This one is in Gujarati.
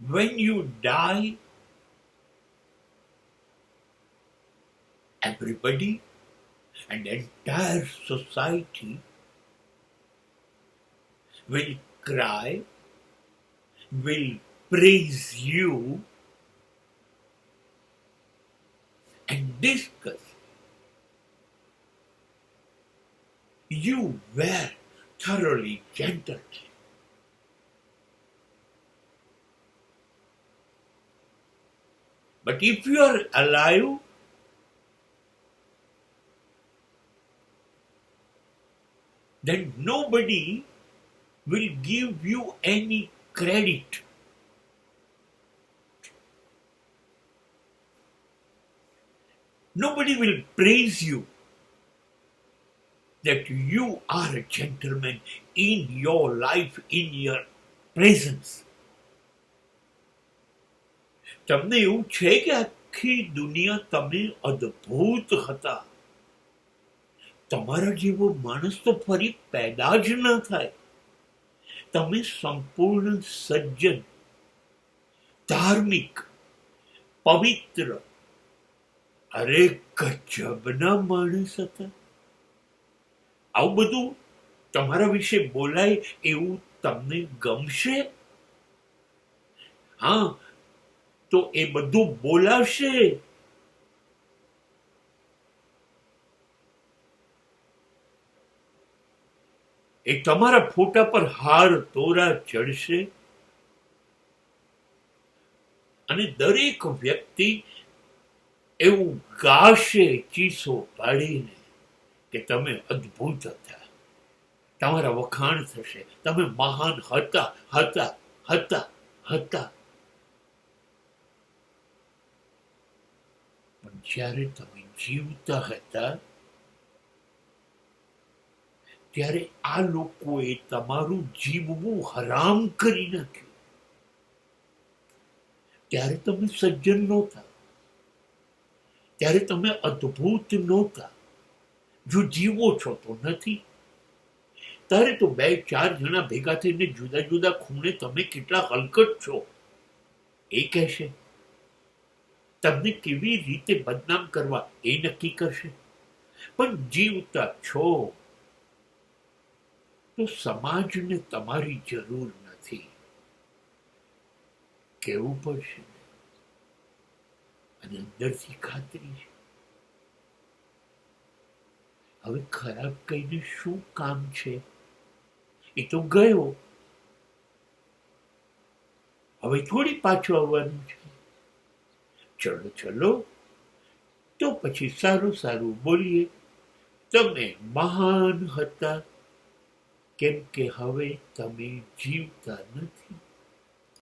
When you die, everybody and entire society will cry, will praise you, and discuss. You were thoroughly gentle. But if you are alive, then nobody will give you any credit. Nobody will praise you that you are a gentleman in your life, in your presence. તમને એવું છે કે આખી દુનિયા તમે અદ્ભુત હતા. તમારા જેવો માણસ તો ફરી પેદા જ ન થાય. તમે સંપૂર્ણ સજ્જન, ધાર્મિક, પવિત્ર, અરે ગજબના માણસ હતા. આવું બધું તમારા વિશે બોલાય એવું તમને ગમશે? હા, તો એ બધું બોલાશે. એ તમારા ફોટા પર હાર તોરા ચડશે અને દરેક વ્યક્તિ એવું ગાશે ચીસો પાડીને કે તમે અદ્ભુત હતા. તમારા વખાણ થશે. તમે મહાન હતા હતા હતા હતા. પણ જ્યારે તમે જીવતા હતા ત્યારે આ લોકોએ તમારું જીવવું હરામ કરી નાખ્યું. ત્યારે તમે સજ્જન નહોતા, ત્યારે તમે અદ્ભુત નહોતા. જો જીવો છો તો નથી. ત્યારે તો 2-4 જણા ભેગા થઈને જુદા જુદા ખૂણે તમે કેટલા હલકટ છો એ કહેશે. તમને કેવી રીતે બદનામ કરવા એ નક્કી કરશે. પણ જીવતા છો તો સમાજને તમારી જરૂર નથી. કહેવું પડશે અને અંદરથી ખાતરી છે. હવે ખરાબ કહીને શું કામ છે? એ તો ગયો, હવે થોડી પાછું આવવાનું છે. ચલો ચલો, તો પછી સારું સારું બોલીએ. તમે મહાન હતા કેમ કે હવે તમે જીવતા નથી.